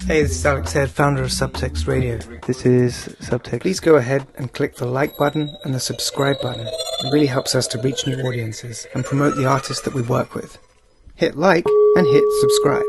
Hey, this is Alex Head, founder of Subtext Radio. This is Subtext. Please go ahead and click the like button and the subscribe button. It really helps us to reach new audiences and promote the artists that we work with. Hit like and hit subscribe.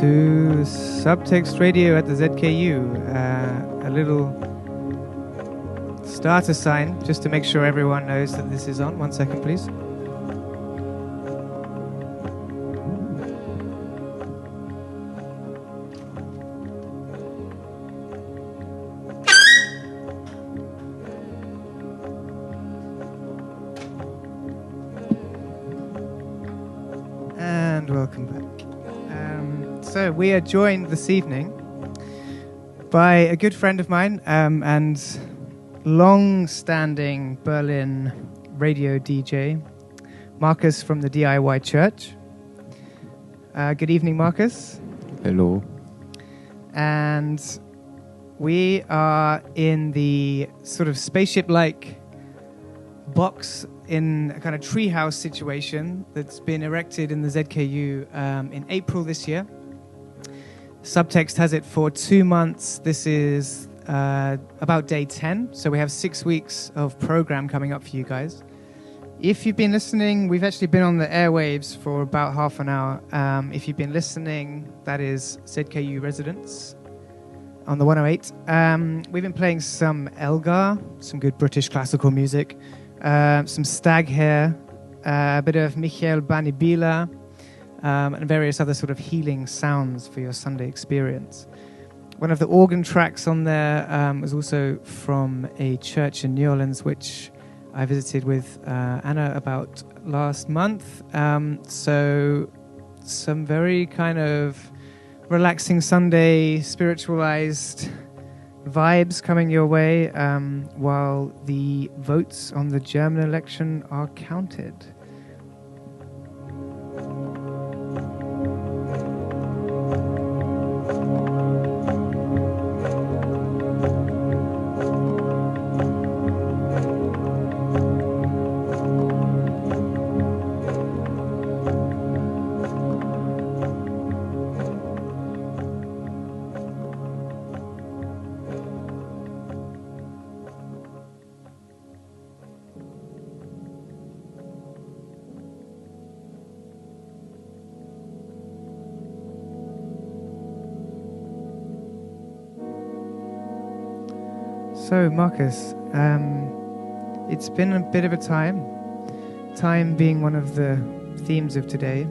to Subtext Radio at the ZKU. A little starter sign just to make sure everyone knows that this is on. 1 second, please. And welcome back. So we are joined this evening by a good friend of mine and long-standing Berlin radio DJ, Markus from the d.i.y Church. Good evening, Markus. Hello. And we are in the sort of spaceship-like box in a kind of treehouse situation that's been erected in the ZKU in April this year. Subtext has it for 2 months. This is about day 10, so we have 6 weeks of program coming up for you guys. If you've been listening, we've actually been on the airwaves for about half an hour. If you've been listening, that is ZKU residents on the 108. We've been playing some Elgar, some good British classical music, some Stag Hair, a bit of Michael Banibila, and various other sort of healing sounds for your Sunday experience. One of the organ tracks on there was also from a church in New Orleans, which I visited with Anna about last month. So some very kind of relaxing Sunday, spiritualized vibes coming your way while the votes on the German election are counted. So, Markus, it's been a bit of a time being one of the themes of today.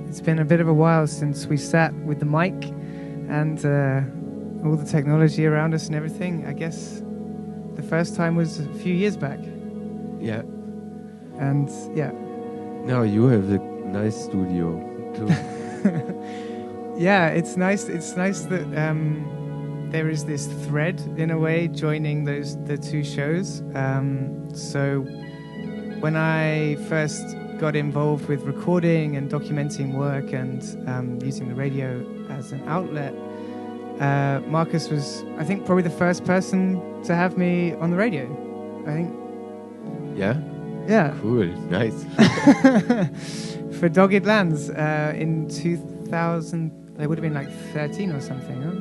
It's been a bit of a while since we sat with the mic and all the technology around us and everything. I guess the first time was a few years back. Yeah. And, yeah. Now you have a nice studio, too. Yeah, it's nice that there is this thread, in a way, joining the two shows. So when I first got involved with recording and documenting work and using the radio as an outlet, Markus was, I think, probably the first person to have me on the radio, I think. Yeah? Yeah. Cool, nice. For Dogged Lands in 2000, it would have been like 13 or something, huh?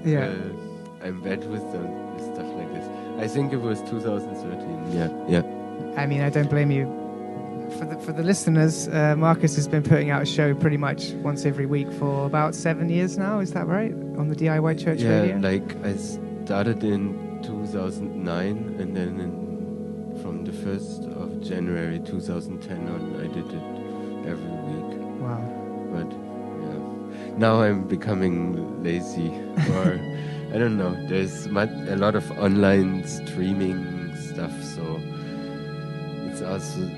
Yeah. I'm bad with stuff like this. I think it was 2013. Yeah. I mean, I don't blame you. For the listeners, Markus has been putting out a show pretty much once every week for about 7 years now. Is that right? On the d.i.y Church Radio? Yeah, like I started in 2009, and then from the 1st of January 2010 on, I did it every week. Wow. But now I'm becoming lazy, or I don't know. There's a lot of online streaming stuff, so it's also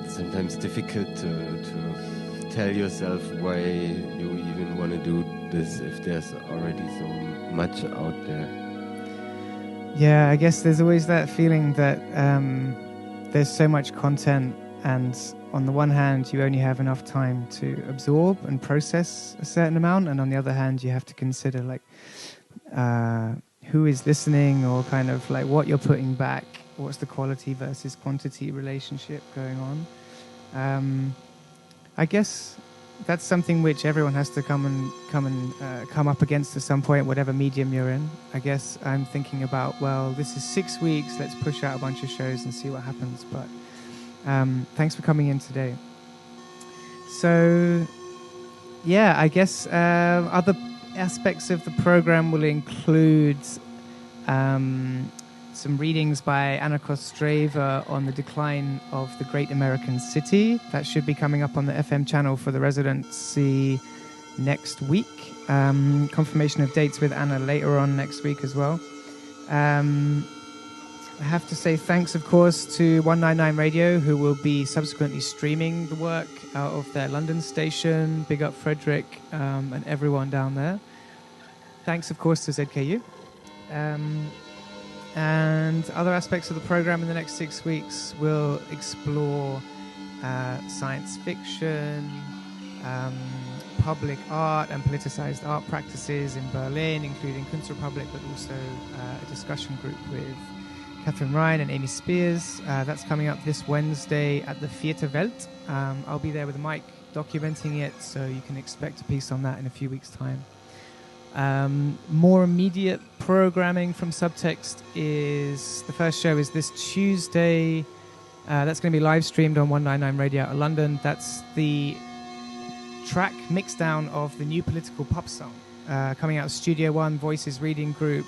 sometimes difficult to tell yourself why you even want to do this if there's already so much out there. Yeah, I guess there's always that feeling that there's so much content, and on the one hand, you only have enough time to absorb and process a certain amount, and on the other hand, you have to consider like who is listening, or kind of like what you're putting back. What's the quality versus quantity relationship going on? I guess that's something which everyone has to come up against at some point, whatever medium you're in. I guess I'm thinking about, well, this is 6 weeks. Let's push out a bunch of shows and see what happens. But thanks for coming in today. So, yeah, I guess other aspects of the program will include some readings by Anna Kostreva on the decline of the Great American City. That should be coming up on the FM channel for the residency next week. Confirmation of dates with Anna later on next week as well. I have to say thanks, of course, to 199 Radio, who will be subsequently streaming the work out of their London station. Big up Frederick and everyone down there. Thanks, of course, to ZKU. And other aspects of the program in the next 6 weeks will explore science fiction, public art and politicized art practices in Berlin, including Kunstrepublik, but also a discussion group with Catherine Ryan and Amy Spears. That's coming up this Wednesday at the Vierte Welt. I'll be there with a mic documenting it, so you can expect a piece on that in a few weeks' time. More immediate programming from Subtext is the first show is this Tuesday. That's going to be live streamed on 199 Radio out of London. That's the track mixdown of the new political pop song coming out of Studio One Voices Reading Group.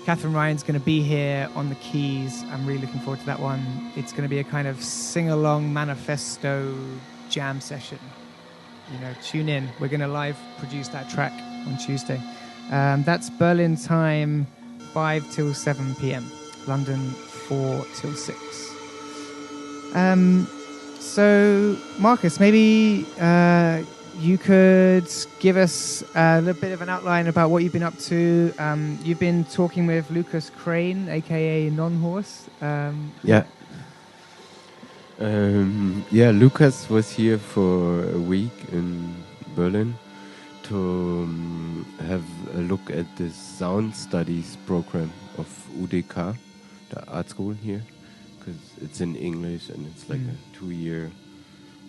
Catherine Ryan's going to be here on the keys. I'm really looking forward to that one. It's going to be a kind of sing-along manifesto jam session. You know, tune in. We're going to live produce that track on Tuesday. That's Berlin time, 5 till 7 p.m. London, 4 till 6. So, Markus, maybe you could give us a little bit of an outline about what you've been up to. You've been talking with Lucas Crane, a.k.a. Non-Horse. Lucas was here for a week in Berlin to have a look at the sound studies program of UDK, the art school here, because it's in English and it's like a 2-year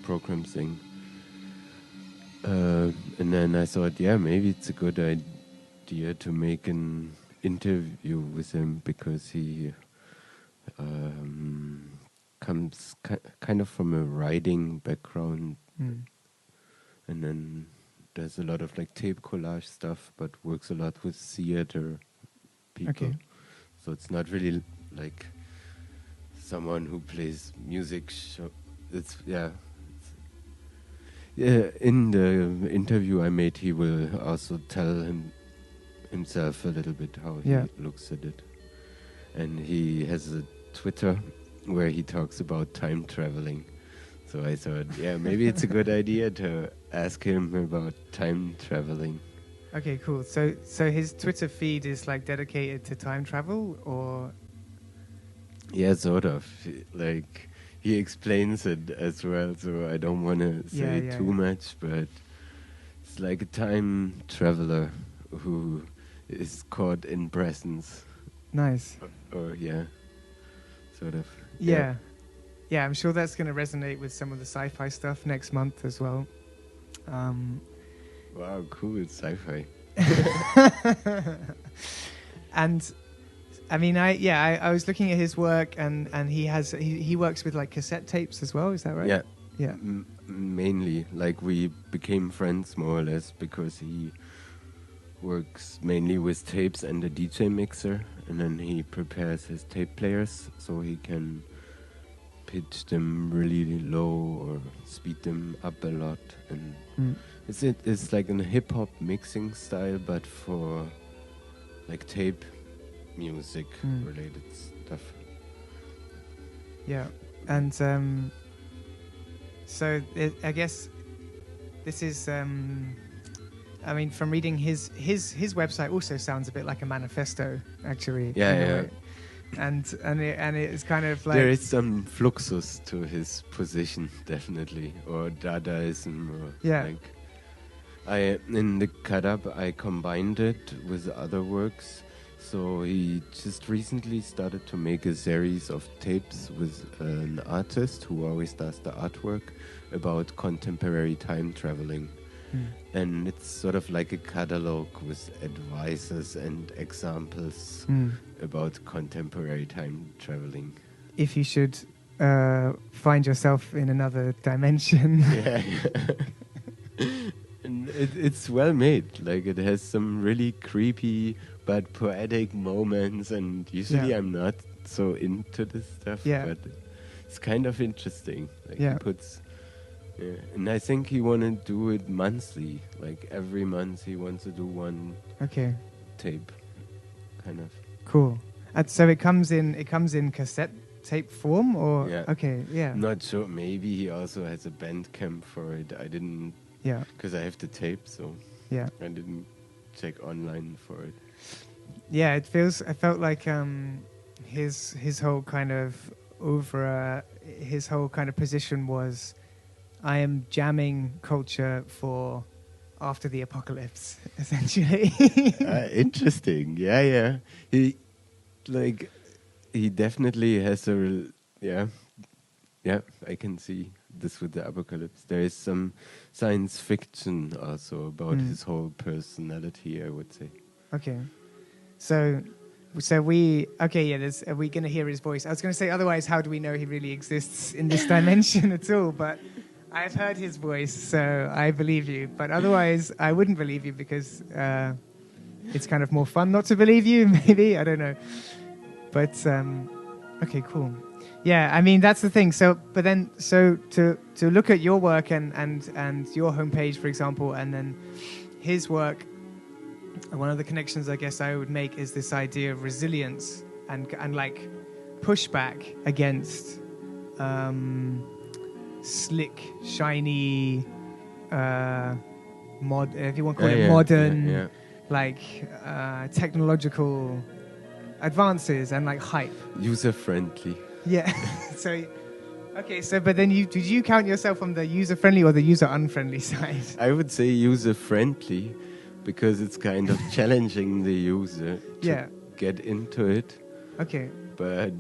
program thing. And then I thought, maybe it's a good idea to make an interview with him, because he comes kind of from a writing background, and then does a lot of like tape collage stuff, but works a lot with theater people. Okay. So it's not really like someone who plays music. In the interview I made, he will also tell himself a little bit how he looks at it. And he has a Twitter where he talks about time traveling. So I thought, maybe it's a good idea to ask him about time traveling. Okay, cool. So his Twitter feed is like dedicated to time travel, or? Yeah, sort of. Like, he explains it as well, so I don't want to say too much, but it's like a time traveler who is caught in presence. Nice. Or sort of. Yeah, I'm sure that's going to resonate with some of the sci-fi stuff next month as well. Wow, cool, it's sci-fi. And I mean, I was looking at his work, and he works with like cassette tapes as well. Is that right? Yeah. Mainly, like, we became friends more or less because he works mainly with tapes and a DJ mixer, and then he prepares his tape players so he can pitch them really low or speed them up a lot. And it's like a hip-hop mixing style, but for like tape music related stuff. Yeah. And so I guess this is I mean, from reading his website also sounds a bit like a manifesto, actually. Yeah. And it's kind of like, there is some fluxus to his position, definitely, or Dadaism, or like. In the cut-up, I combined it with other works. So he just recently started to make a series of tapes with an artist who always does the artwork about contemporary time traveling. And it's sort of like a catalog with advices and examples about contemporary time traveling. if you should find yourself in another dimension. Yeah. And it's well made. Like, it has some really creepy but poetic moments, and usually Yeah. I'm not so into this stuff, Yeah. but it's kind of interesting. Like, Yeah. he puts... Yeah. And I think he want to do it monthly. Like, every month he wants to do one Okay, tape, kind of. cool. And so it comes in cassette tape form, or Yeah. okay, yeah, Not sure. Maybe he also has a Bandcamp for it. I didn't... yeah, Because I have the tape, so yeah, I didn't check online for it. yeah. I felt like his whole kind of his whole kind of position was, I am jamming culture for after the apocalypse, essentially. Interesting. Yeah. He definitely has yeah. I can see this with the apocalypse. There is some science fiction also about his whole personality, I would say. Okay, so are we going to hear his voice? I was going to say, otherwise, how do we know he really exists in this dimension at all? But I've heard his voice, so I believe you. But otherwise, I wouldn't believe you, because it's kind of more fun not to believe you, maybe. I don't know. But, okay, cool. Yeah, I mean, that's the thing. So to look at your work and your homepage, for example, and then his work, one of the connections I guess I would make is this idea of resilience and like pushback against slick, shiny, if you want to call it modern, like technological advances and like hype. User friendly. Yeah. But then did you count yourself on the user friendly or the user unfriendly side? I would say user friendly, because it's kind of challenging the user to get into it. Okay. But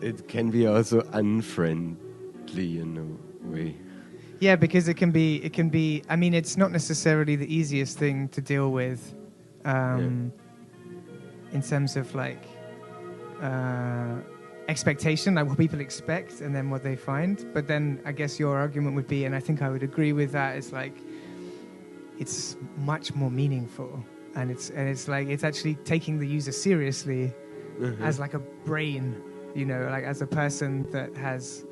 it can be also unfriendly in a way. Yeah, because it can be, I mean, it's not necessarily the easiest thing to deal with in terms of like expectation, like what people expect and then what they find. But then I guess your argument would be, and I think I would agree with that, is like it's much more meaningful, and it's like it's actually taking the user seriously as like a brain, you know, like as a person that has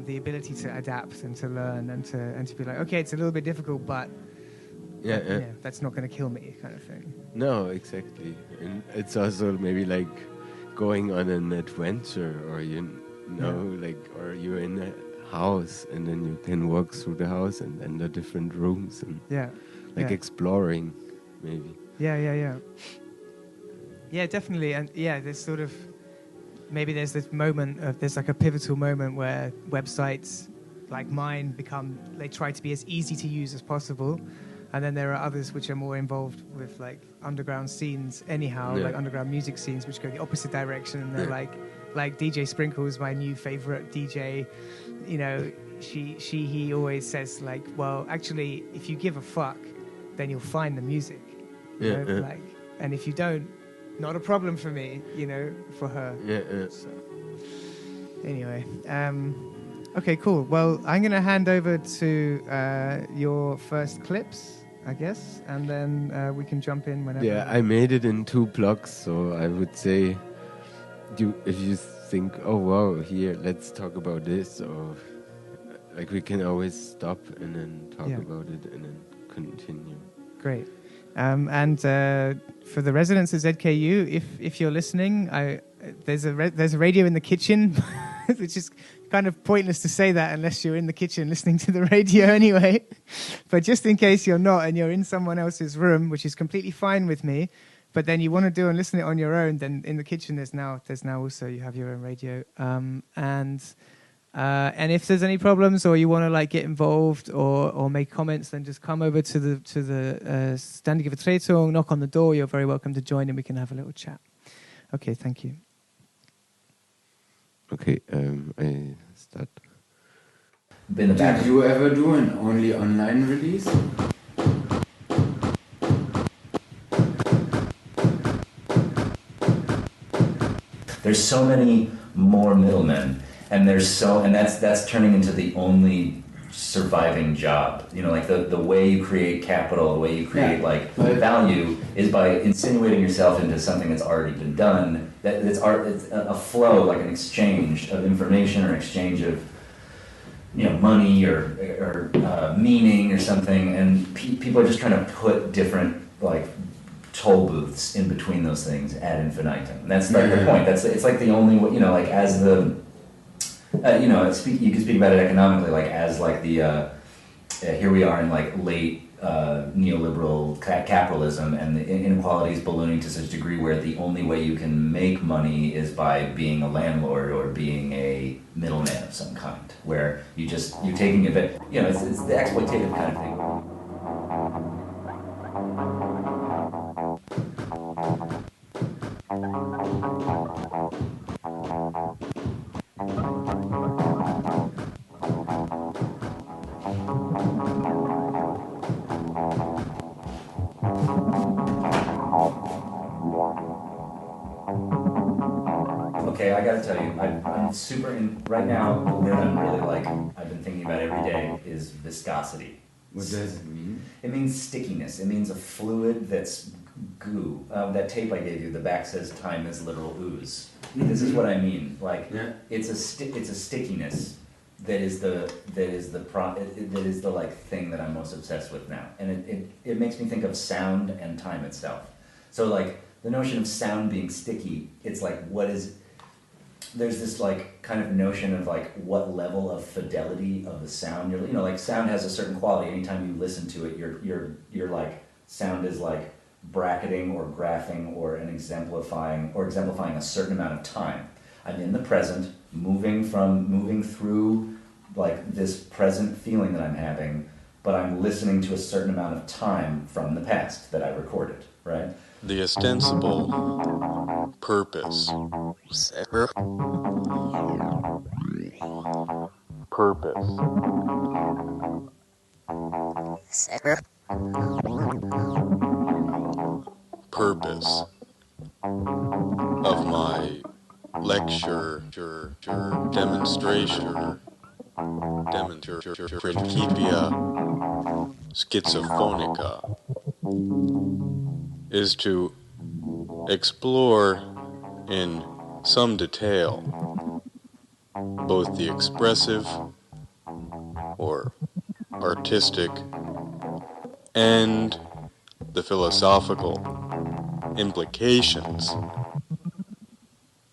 the ability to adapt and to learn and to be like, okay, it's a little bit difficult, but that's not going to kill me, kind of thing. No, exactly. And it's also maybe like going on an adventure, or or you're in a house and then you can walk through the house and enter different rooms and exploring, maybe. Yeah, definitely. And there's sort of maybe there's this moment of there's like a pivotal moment where websites like mine they try to be as easy to use as possible. And then there are others which are more involved with like underground scenes anyhow, like underground music scenes, which go the opposite direction. And they're like DJ Sprinkle's my new favorite DJ. You know, he always says like, well, actually, if you give a fuck, then you'll find the music. You know? Like, and if you don't, not a problem for me, you know, for her. So, anyway, okay, cool. Well, I'm going to hand over to your first clips, I guess, and then we can jump in whenever. Yeah, I made it in 2 blocks, so I would say, if you think, oh wow, here, let's talk about this, or like we can always stop and then talk about it and then continue. Great. And for the residents of ZKU, if you're listening, there's a radio in the kitchen, which is kind of pointless to say that unless you're in the kitchen listening to the radio anyway. But just in case you're not and you're in someone else's room, which is completely fine with me, but then you want to do and listen it on your own, then in the kitchen there's now also you have your own radio. And if there's any problems or you want to like get involved or make comments, then just come over to the Ständige Vertretung, knock on the door. You're very welcome to join and we can have a little chat. Okay, thank you. Okay, I start. Did you ever do an only online release? There's so many more middlemen. and that's turning into the only surviving job. You know, like the way you create capital, the way you create value is by insinuating yourself into something that's already been done. It's a flow, like an exchange of information or exchange of money or meaning or something, and people are just trying to put different toll booths in between those things ad infinitum. And that's like the point. It's like the only way, like as the you can speak about it economically, like as the here we are in late neoliberal capitalism, and the inequality is ballooning to such a degree where the only way you can make money is by being a landlord or being a middleman of some kind, where you're taking a bit, it's the exploitative kind of thing. Okay, I gotta tell you, I'm super right now. The word I'm really I've been thinking about every day is viscosity. What does it mean? It means stickiness. It means a fluid that's goo. That tape I gave you, the back says "time is literal ooze." This is what I mean. It's a stickiness that is the thing that I'm most obsessed with now, and it makes me think of sound and time itself. So the notion of sound being sticky, it's there's this kind of notion of what level of fidelity of the sound sound has a certain quality. Anytime you listen to it, your sound is bracketing or graphing or exemplifying a certain amount of time. I'm in the present, moving through this present feeling that I'm having, but I'm listening to a certain amount of time from the past that I recorded, right? The ostensible purpose of my lecture, demonstration, Principia Schizophonica is to explore in some detail both the expressive or artistic and the philosophical implications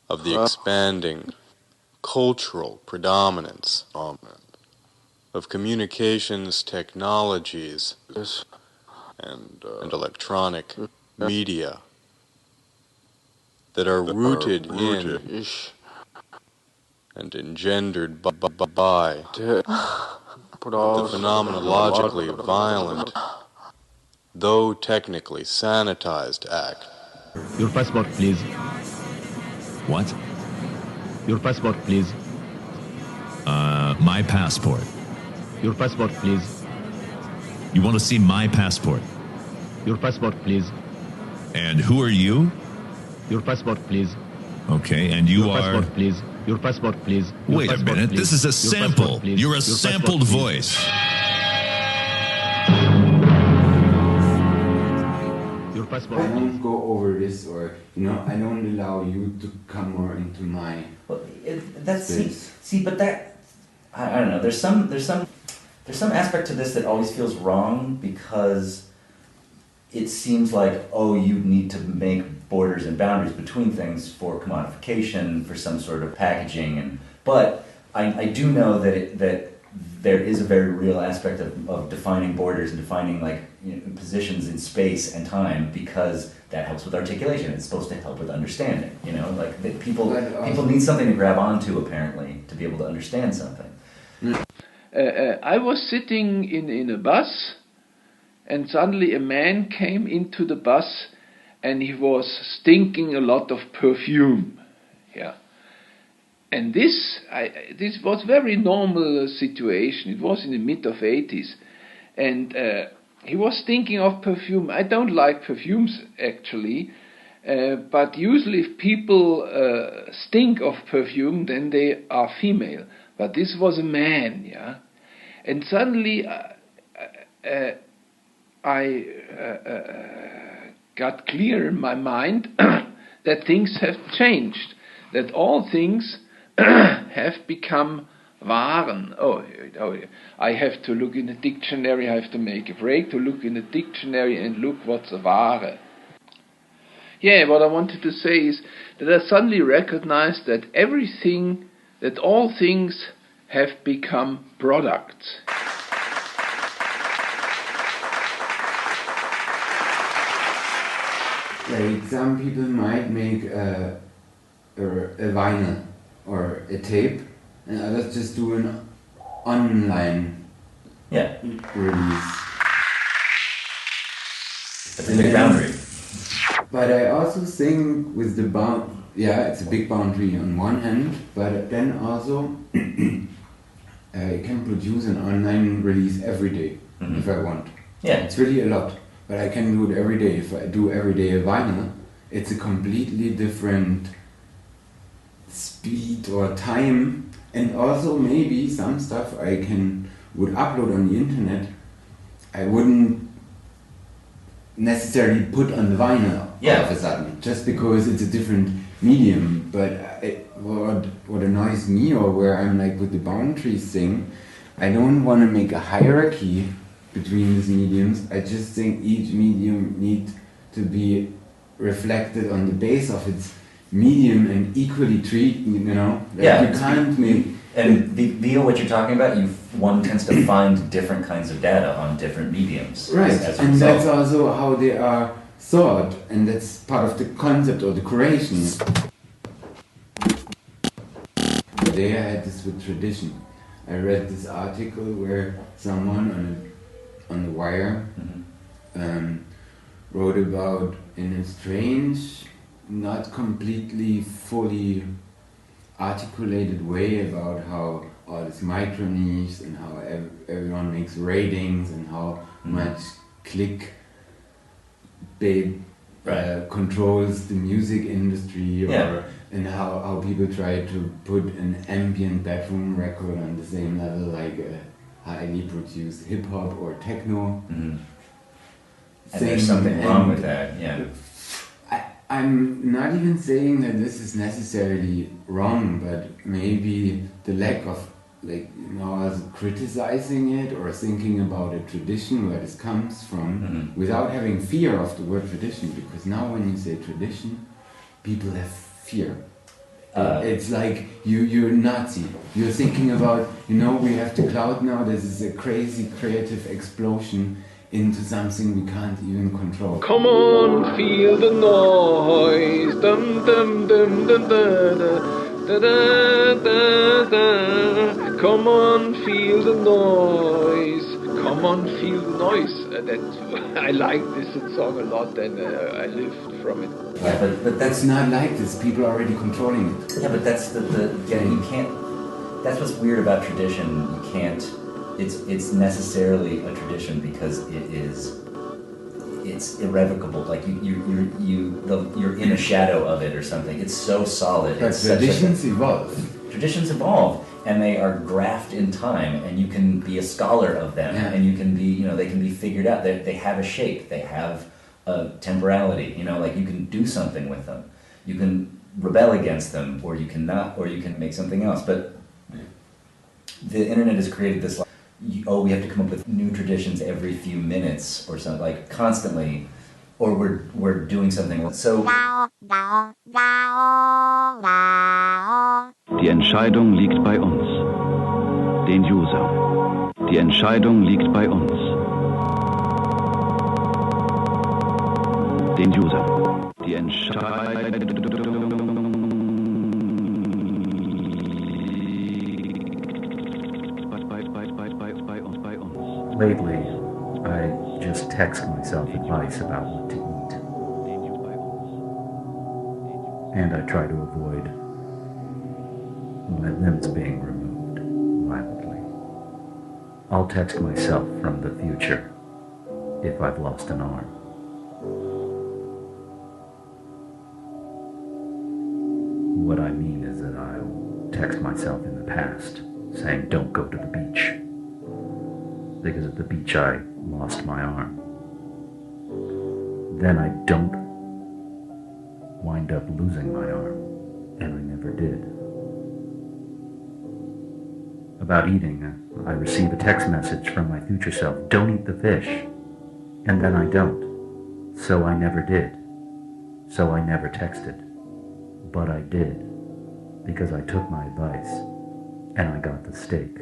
of the expanding cultural predominance of communications technologies and electronic media that are rooted in and engendered by the phenomenologically violent, though technically sanitized act. Your passport, please. What? Your passport, please. My passport. Your passport, please. You want to see my passport? Your passport, please. And who are you? Your passport, please. Okay, and you Your are... passport, please. Your passport, please. Your Wait a passport, minute, please. this is a Your sample. passport, please. You're a Your sampled passport, voice. Your passport, I please. don't go over this, or I don't allow you to come more into my space. I don't know. There's some aspect to this that always feels wrong, because it seems you need to make borders and boundaries between things for commodification, for some sort of packaging, but I do know that there is a very real aspect of defining borders and defining positions in space and time, because that helps with articulation. It's supposed to help with understanding. That people need something to grab onto, apparently, to be able to understand something. I was sitting in a bus, and suddenly a man came into the bus, and he was stinking a lot of perfume. Yeah. And this was very normal situation. It was in the mid of 80s, and he was thinking of perfume. I don't like perfumes actually, But usually if people stink of perfume, then they are female. But this was a man, yeah? And suddenly I got clear in my mind that things have changed, that all things have become Waren. I have to look in the dictionary, I have to make a break to look in the dictionary and look what's a Ware. Yeah, what I wanted to say is that I suddenly recognized that all things have become products. Like some people might make a vinyl or a tape, and others just do an online release. That's a big boundary. But I also think with the it's a big boundary on one hand, but then also I can produce an online release every day if I want. Yeah. It's really a lot, but I can do it every day. If I do every day a vinyl, it's a completely different speed or time, and also maybe some stuff I would upload on the internet, I wouldn't necessarily put on the vinyl all of a sudden, just because it's a different medium. But what annoys me, or where I'm like with the boundaries thing, I don't want to make a hierarchy between these mediums. I just think each medium needs to be reflected on the base of its medium and equally treat, you can't make... And via what you're talking about, one tends to find different kinds of data on different mediums. Right, as a and result. that's also how they are thought, and that's part of the concept or the curation. Today I had this with tradition. I read this article where someone on the wire wrote about, in a strange, not completely fully articulated way, about how all this micro-niche and how everyone makes ratings and how much click controls the music industry, and how people try to put an ambient bedroom record on the same level like a highly produced hip-hop or techno. And there's something wrong with that, I'm not even saying that this is necessarily wrong, but maybe the lack of criticizing it or thinking about a tradition, where this comes from, without having fear of the word tradition, because now when you say tradition, people have fear. It's like you're Nazi. You're thinking about, we have the cloud now, this is a crazy creative explosion into something we can't even control. Come on, feel the noise. Dum dum dum dum da da da da da. Come on, feel the noise. Come on, feel the noise. I like this song a lot, and I lived from it. Yeah, but that's not like this. People are already controlling it. Yeah, but that's you can't. That's what's weird about tradition. You can't. It's necessarily a tradition because it's irrevocable. Like you're in a shadow of it or something. It's so solid. But traditions evolve. Traditions evolve, and they are graphed in time, and you can be a scholar of them, and you can be, they can be figured out. They have a shape. They have a temporality. Like you can do something with them. You can rebel against them, or you can not, or you can make something else. But the internet has created this. We have to come up with new traditions every few minutes or something, like constantly, or we're doing something. So Die Entscheidung liegt bei uns, den User. Die Entscheidung liegt bei uns, den User. Die Entscheidung. Lately, I just text myself advice about what to eat. And I try to avoid my limbs being removed violently. I'll text myself from the future. if I've lost an arm. What I mean is that I'll text myself in the past, saying, don't go to the beach. Because at the beach I lost my arm. Then I don't wind up losing my arm, and I never did. About eating, I receive a text message from my future self, don't eat the fish, and then I don't. So I never did. So I never texted. But I did, because I took my advice, and I got the steak.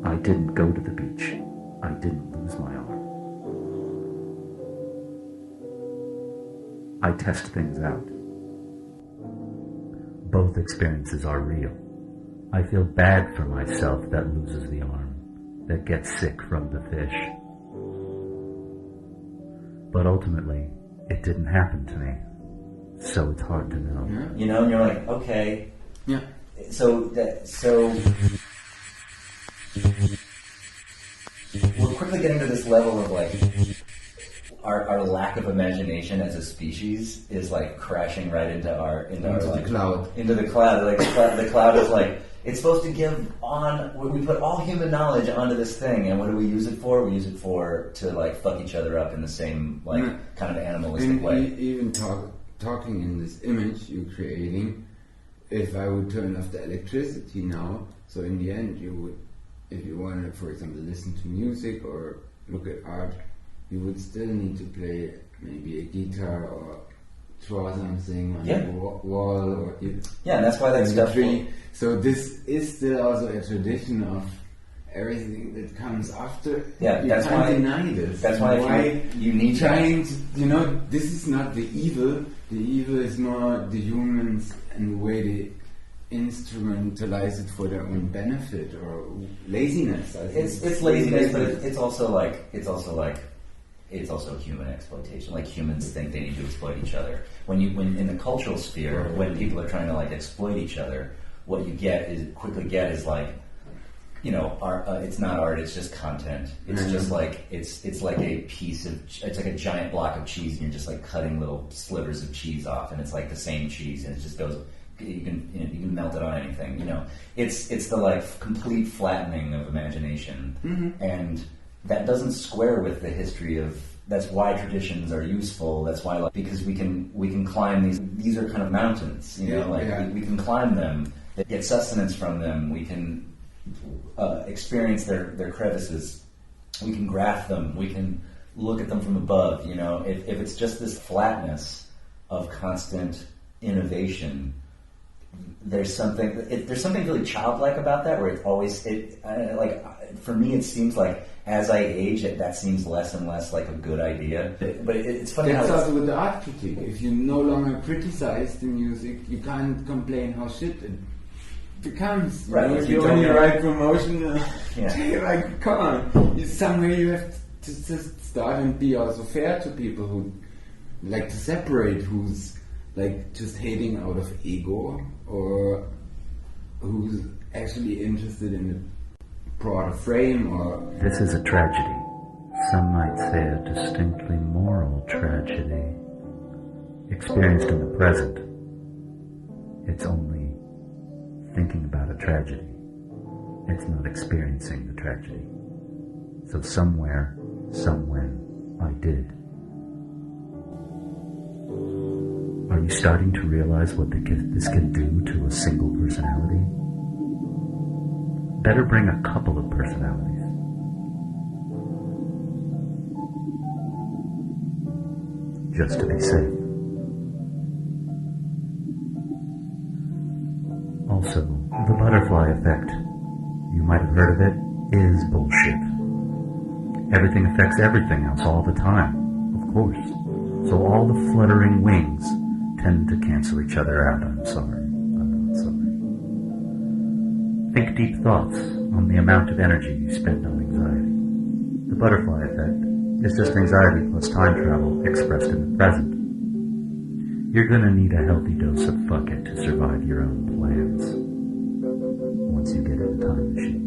I didn't go to the beach. I didn't lose my arm. I test things out. Both experiences are real. I feel bad for myself that loses the arm, that gets sick from the fish. But ultimately, it didn't happen to me. So it's hard to know. Yeah. You know, and you're like, okay. Yeah. So we're quickly getting to this level of like our lack of imagination as a species is like crashing right into the cloud. Into the cloud. Like the cloud is like, it's supposed to give on. We put all human knowledge onto this thing, and what do we use it for? We use it to like fuck each other up in the same like kind of animalistic way. Even talking in this image you're creating, if I would turn off the electricity now, so in the end you would, if you want to, for example, listen to music or look at art, you would still need to play maybe a guitar or draw something on the wall or and that's why that stuff. So this is still also a tradition of everything that comes after. Yeah, you that's can't why. deny this. That's why you need trying to. This is not the evil. The evil is more the humans and the way they instrumentalize it for their own benefit or laziness. I think It's laziness, but it's also human exploitation. Like humans think they need to exploit each other. When in the cultural sphere, when people are trying to like exploit each other, what you quickly get is like, you know, art. It's not art. It's just content. It's just like it's like a piece of. It's like a giant block of cheese, and you're just like cutting little slivers of cheese off, and it's like the same cheese, and it just goes. You can melt it on anything. You know, it's the like complete flattening of imagination, and that doesn't square with the history of. That's why traditions are useful. That's why, like, because we can climb these. These are kind of mountains. You know, we can climb them. Get sustenance from them. We can experience their crevices. We can graph them. We can look at them from above. You know, if it's just this flatness of constant innovation, there's something really childlike about that. Where it's always for me, it seems like as I age, that seems less and less like a good idea. But it's funny. That's also with the art critique. If you no longer criticize the music, you can't complain how shit it becomes. Right. If you only write promotion, like, come on. Somewhere you have to just start and be also fair to people who like to separate who's like just hating out of ego or who's actually interested in the broader frame. Or this is a tragedy. Some might say a distinctly moral tragedy. Experienced in the present, it's only thinking about a tragedy. It's not experiencing the tragedy. So somewhere, somewhen, I did. Are you starting to realize what this can do to a single personality? Better bring a couple of personalities. Just to be safe. Also, the butterfly effect, you might have heard of it, is bullshit. Everything affects everything else all the time, of course. So all the fluttering wings tend to cancel each other out. I'm sorry. I'm not sorry. Think deep thoughts on the amount of energy you spend on anxiety. The butterfly effect is just anxiety plus time travel expressed in the present. You're gonna need a healthy dose of fuck it to survive your own plans once you get in the time machine.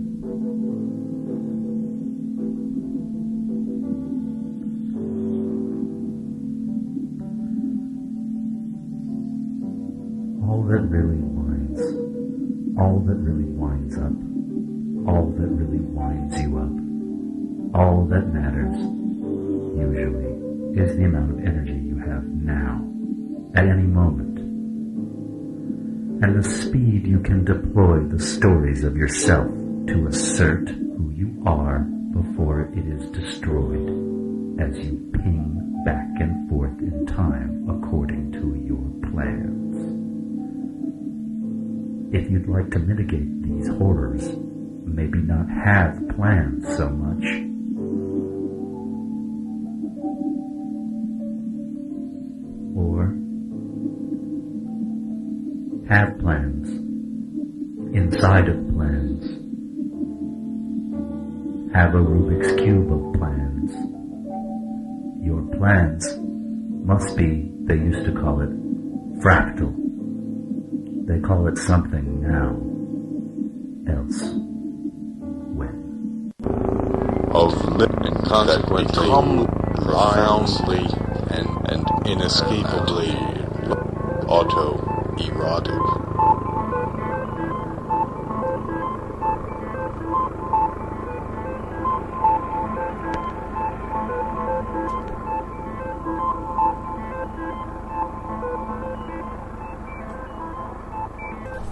all that really winds, all that really winds up, all that really winds you up, all that matters, usually, is the amount of energy you have now, at any moment, and the speed you can deploy the stories of yourself to assert who you are before it is destroyed, as you ping back and forth in time according to your plans. If you'd like to mitigate these horrors, maybe not have plans so much. Or have plans inside of plans. Have a Rubik's Cube of plans. Your plans must be, they used to call it, fractal. They call it something now. Else. When? Of and consequently, profoundly and inescapably auto-erotic.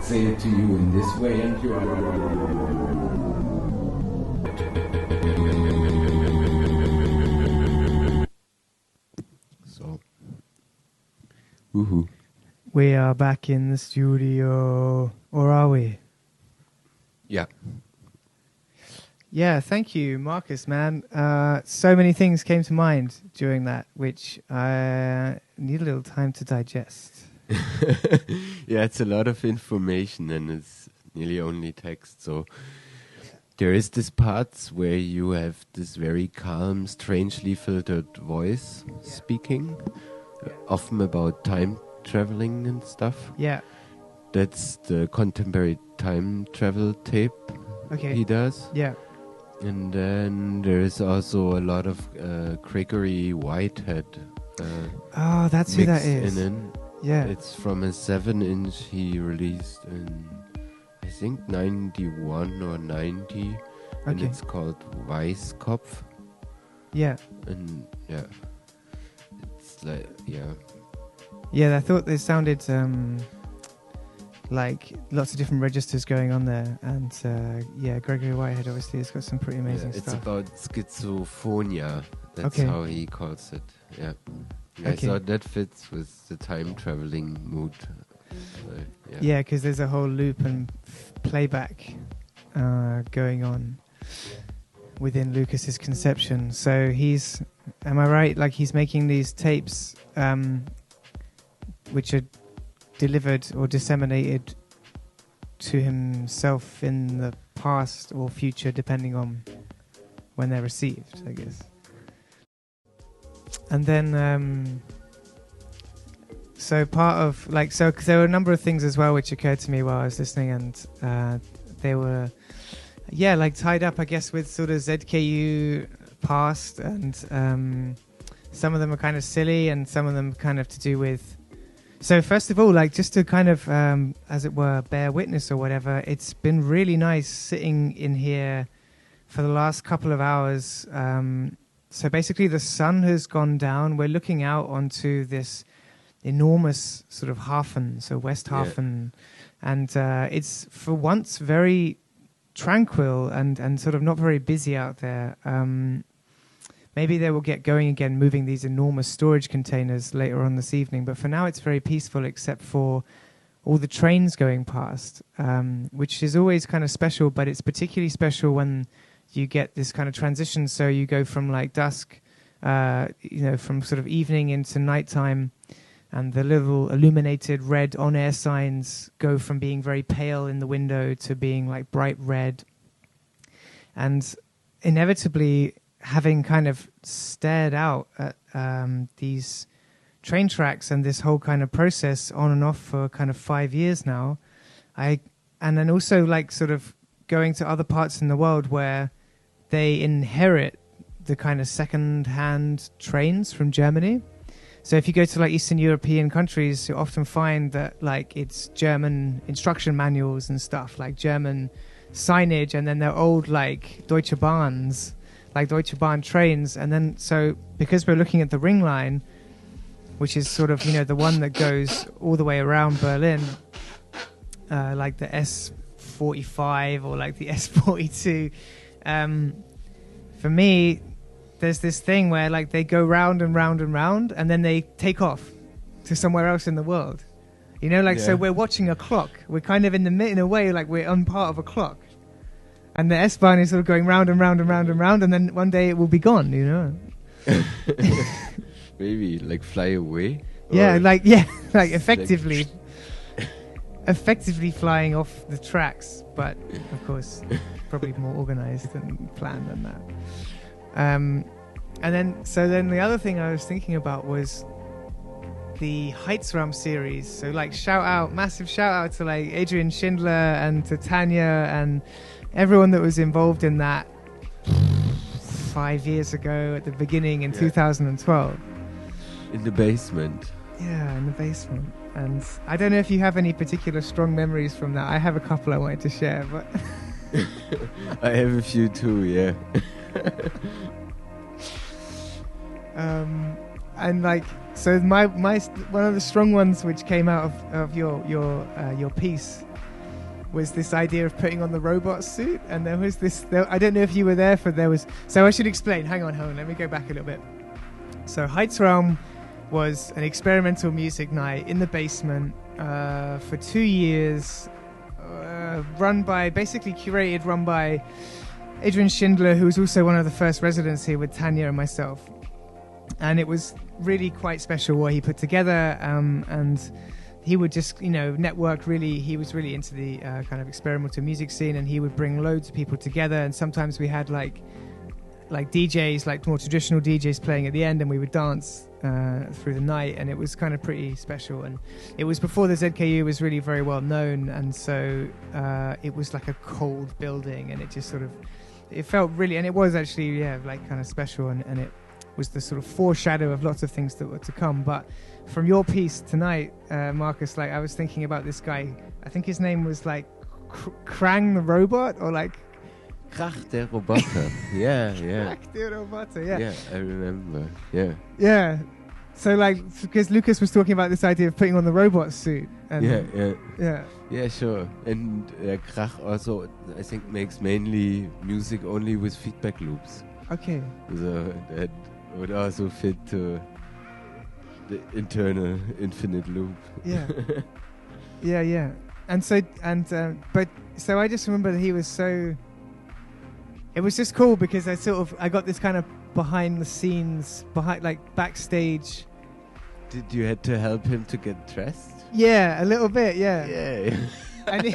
Say it to you in this way and you are... So, woohoo. We are back in the studio, or are we? Yeah. Yeah, thank you, Markus, man. So many things came to mind during that, which I need a little time to digest. Yeah, it's a lot of information and it's nearly only text. So there is this parts where you have this very calm, strangely filtered voice speaking, often about time traveling and stuff. Yeah. That's the contemporary time travel tape he does. Yeah. And then there is also a lot of Gregory Whitehead. Oh, that's who that is. Yeah. It's from a 7-inch he released in, I think, 91 or 90. And it's called Weißkopf. Yeah. And yeah. It's like, yeah. Yeah, I thought they sounded like lots of different registers going on there. And yeah, Gregory Whitehead obviously has got some pretty amazing stuff. It's about schizophrenia. That's how he calls it. Yeah. I thought that fits with the time traveling mood. Yeah, because there's a whole loop and playback going on within Lucas's conception. So he's, am I right? Like he's making these tapes which are delivered or disseminated to himself in the past or future, depending on when they're received, I guess. And then, so part of, like, so cause there were a number of things as well which occurred to me while I was listening, and they were, yeah, like tied up, I guess, with sort of ZKU past, and some of them are kind of silly, and some of them kind of to do with. So first of all, like just to kind of, as it were, bear witness or whatever, it's been really nice sitting in here for the last couple of hours. So basically the sun has gone down. We're looking out onto this enormous sort of Hafen, so West Hafen. Yeah. And it's for once very tranquil and sort of not very busy out there. Maybe they will get going again, moving these enormous storage containers later on this evening. But for now, it's very peaceful, except for all the trains going past, which is always kind of special. But it's particularly special when you get this kind of transition. So you go from like dusk, from sort of evening into nighttime, and the little illuminated red on-air signs go from being very pale in the window to being like bright red. And inevitably, having kind of stared out at these train tracks and this whole kind of process on and off for kind of 5 years now, and then also like sort of going to other parts in the world where they inherit the kind of second-hand trains from Germany. So if you go to like Eastern European countries, you often find that like it's German instruction manuals and stuff, like German signage, and then they're old like Deutsche Bahns, like Deutsche Bahn trains. And then so because we're looking at the Ring Line, which is sort of, you know, the one that goes all the way around Berlin, like the S45 or like the S42. For me, there's this thing where like they go round and round and round, and then they take off to somewhere else in the world. You know, like, so we're watching a clock. We're kind of in a way, like we're on part of a clock. And the S-Bahn is sort of going round and round and round and round, and then one day it will be gone, you know? Maybe, like, fly away? Yeah, like effectively. Effectively flying off the tracks, but of course, probably more organized and planned than that. And then the other thing I was thinking about was the Heizraum series. So like massive shout out to like Adrian Schindler and to Tanya and everyone that was involved in that 5 years ago at the beginning in 2012. In the basement. Yeah, in the basement. And I don't know if you have any particular strong memories from that. I have a couple I wanted to share, but I have a few too, yeah. And like, so my one of the strong ones which came out of your piece was this idea of putting on the robot suit. And there was I don't know if you were there so I should explain. Hang on, let me go back a little bit. So Heizraum was an experimental music night in the basement for 2 years, run by Adrian Schindler, who was also one of the first residents here with Tanya and myself. And it was really quite special what he put together, and he would just, you know, network really. He was really into the kind of experimental music scene, and he would bring loads of people together. And sometimes we had like DJs, like more traditional DJs playing at the end, and we would dance through the night, and it was kind of pretty special. And it was before the ZKU was really very well known, and so it was like a cold building, and it just sort of, it felt really, and it was actually, like kind of special, and it was the sort of foreshadow of lots of things that were to come. But from your piece tonight, Markus, like I was thinking about this guy, I think his name was like Krang the robot, or like Krach der Roboter. Yeah. Krach der Roboter, yeah. Yeah, I remember. Yeah. Yeah. So like, because Lucas was talking about this idea of putting on the robot suit. And Yeah, sure. And Krach also, I think, makes mainly music only with feedback loops. Okay. So that would also fit to the internal infinite loop. Yeah. yeah. And so, but so I just remember that he was so. It was just cool because I got this kind of behind the scenes, backstage. Did you had to help him to get dressed? Yeah, a little bit, yeah. Yeah.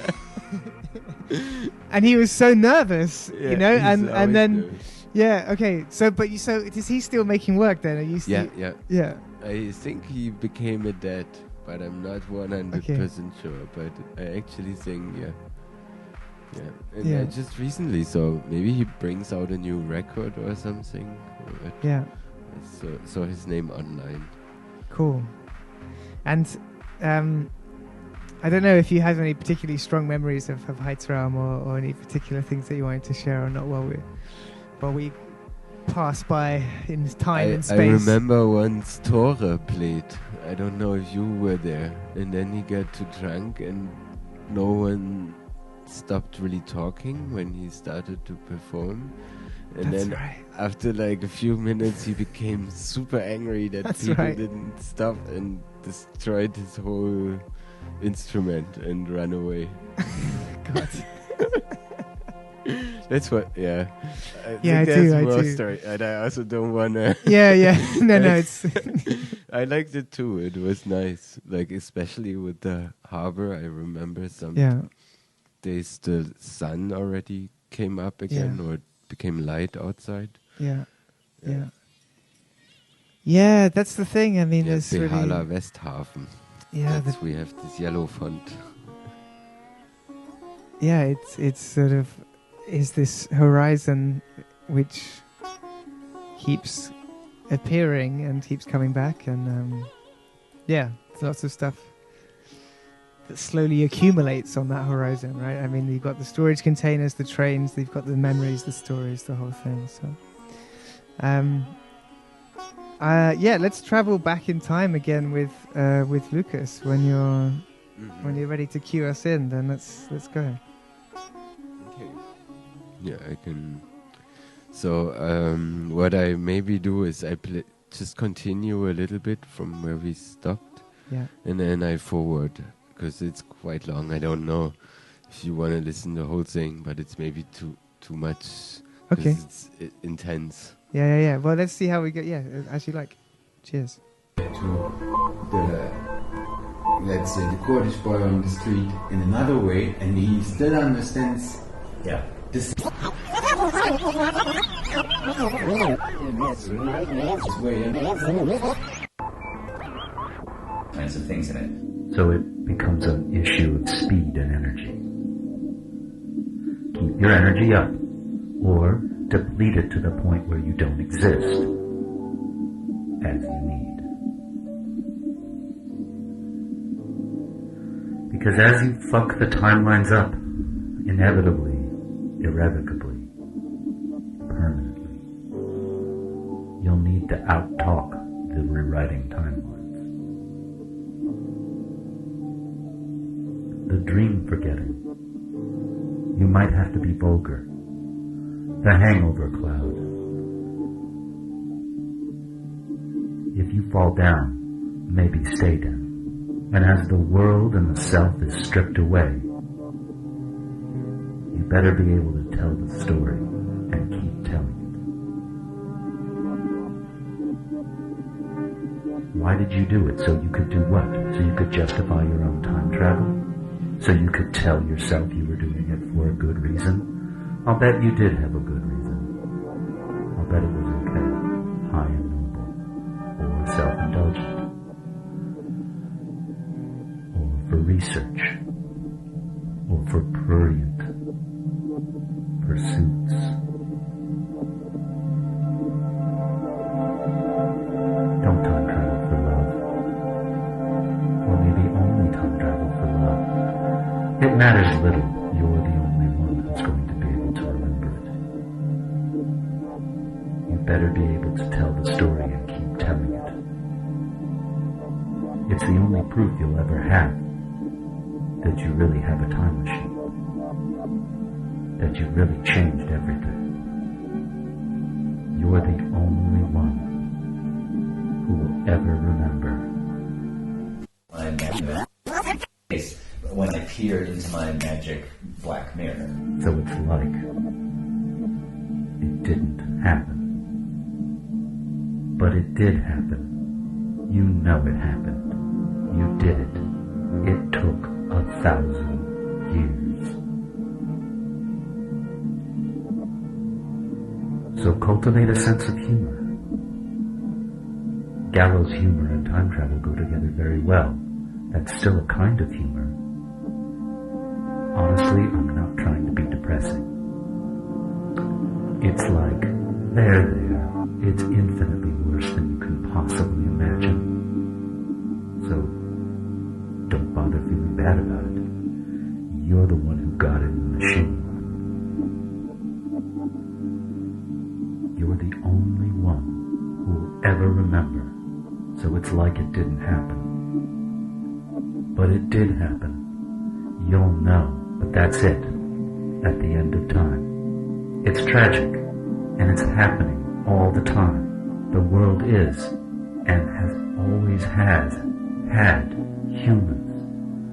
And he was so nervous, you know, and then nervous. Yeah, okay. So is he still making work then? Are you still? Yeah. I think he became a dad, but I'm not 100% sure. But I actually think, yeah. And just recently, so maybe he brings out a new record or something. Yeah. I saw his name online. Cool. And I don't know if you have any particularly strong memories of Heizraum or any particular things that you wanted to share or not while we pass by in time and space. I remember once Tore played. I don't know if you were there. And then he got too drunk and no one stopped really talking when he started to perform. And That's then right. after like a few minutes he became super angry that people didn't stop and destroyed his whole instrument and ran away. God. That's what, I do. More story, and I also don't want to. No, it's. I liked it too. It was nice, like especially with the harbor. I remember some days the sun already came up again, or it became light outside. Yeah, that's the thing. I mean, there's Behala Westhafen. Yeah, we have this yellow font. Yeah, it's sort of is this horizon which keeps appearing and keeps coming back, and lots of stuff that slowly accumulates on that horizon, right? I mean, you've got the storage containers, the trains, you've got the memories, the stories, the whole thing. So, let's travel back in time again with Lucas when you're ready to cue us in. Then let's go. Okay. Yeah, I can. So what I maybe do is I just continue a little bit from where we stopped, and then I forward, because it's quite long. I don't know if you want to listen to the whole thing, but it's maybe too much. Okay. It's intense. Yeah. Well, let's see how we go. Yeah, as you like. Cheers. To the, let's say, the Kurdish boy on the street in another way, and he still understands. Yeah. This way. Kinds of things in it. So it becomes an issue of speed and energy. Keep your energy up, or deplete it to the point where you don't exist, as you need. Because as you fuck the timelines up, inevitably, irrevocably, permanently, you'll need to out-talk the rewriting timelines. The dream forgetting. You might have to be vulgar. The hangover cloud. If you fall down, maybe stay down. And as the world and the self is stripped away, you better be able to tell the story and keep telling it. Why did you do it? So you could do what? So you could justify your own time travel? So you could tell yourself you were doing it for a good reason? I'll bet you did have a good reason. I'll bet it was okay, high and noble, or self-indulgent, or for research, or for prurient pursuits. Don't time travel for love, or maybe only time travel for love. It matters little. You're the only one who's going to be able to remember it. You better be able to tell the story and keep telling it. It's the only proof you'll ever have that you really have a time machine. That you really changed everything. You're the only one who will ever remember. When I peer into my magic black mirror. So it's like it didn't happen. But it did happen. You know it happened. You did it. It took 1,000 years. So cultivate a sense of humor. Gallows humor and time travel go together very well. That's still a kind of humor. Honestly, I'm not trying to be depressing. It's like, there, it's infinitely worse than you can possibly imagine. So, don't bother feeling bad about it. You're the one who got in the machine. You're the only one who will ever remember, so it's like it didn't happen. But it did happen. You'll know. But that's it, at the end of time. It's tragic, and it's happening all the time. The world is, and has always had humans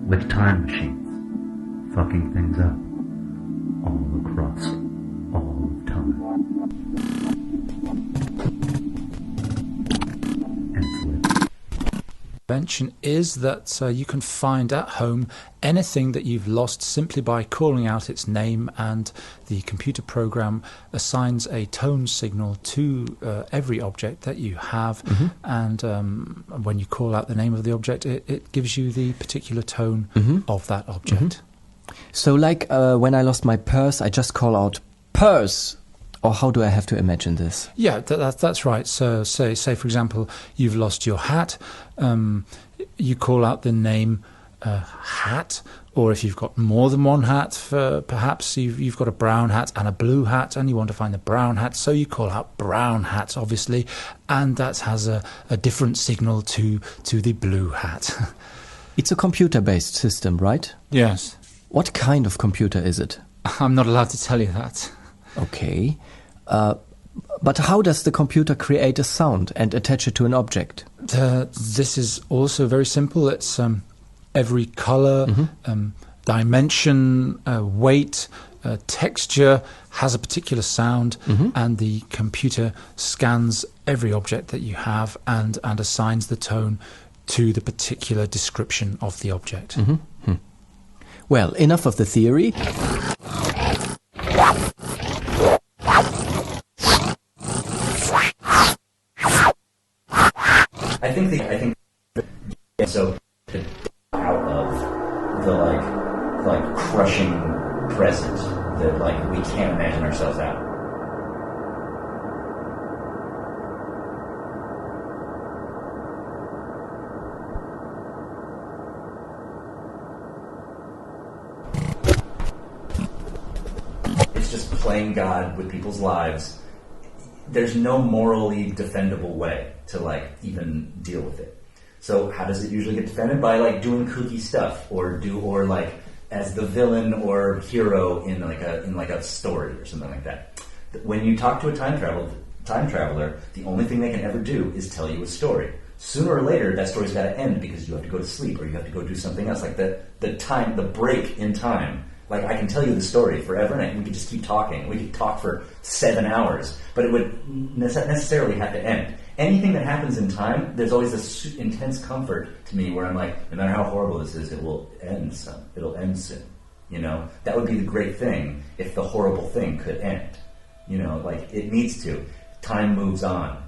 with time machines, fucking things up, all across all of time. And flip. Invention is that you can find at home anything that you've lost simply by calling out its name, and the computer program assigns a tone signal to every object that you have, and when you call out the name of the object, it gives you the particular tone of that object. So like when I lost my purse, I just call out purse, Or how do I have to imagine this? Yeah, that's right. So say for example, you've lost your hat. You call out the name hat, or if you've got more than one hat, perhaps you've got a brown hat and a blue hat, and you want to find the brown hat, so you call out brown hat, obviously, and that has a different signal to the blue hat. It's a computer-based system, right? Yes. What kind of computer is it? I'm not allowed to tell you that. Okay. But how does the computer create a sound and attach it to an object? This is also very simple. It's every color, dimension, weight, texture has a particular sound, and the computer scans every object that you have and assigns the tone to the particular description of the object. Well, enough of the theory. I think so. Out of the like crushing present that like we can't imagine ourselves out. It's just playing God with people's lives. There's no morally defendable way to like even deal with it. So how does it usually get defended? By like doing kooky stuff, or like as the villain or hero in like a story or something like that. When you talk to a time traveler, the only thing they can ever do is tell you a story. Sooner or later, that story's got to end because you have to go to sleep or you have to go do something else. Like the break in time. Like, I can tell you the story forever, and we could just keep talking. We could talk for 7 hours, but it would necessarily have to end. Anything that happens in time, there's always this intense comfort to me where I'm like, no matter how horrible this is, it will end soon. It'll end soon. You know? That would be the great thing if the horrible thing could end. You know, like, it needs to. Time moves on.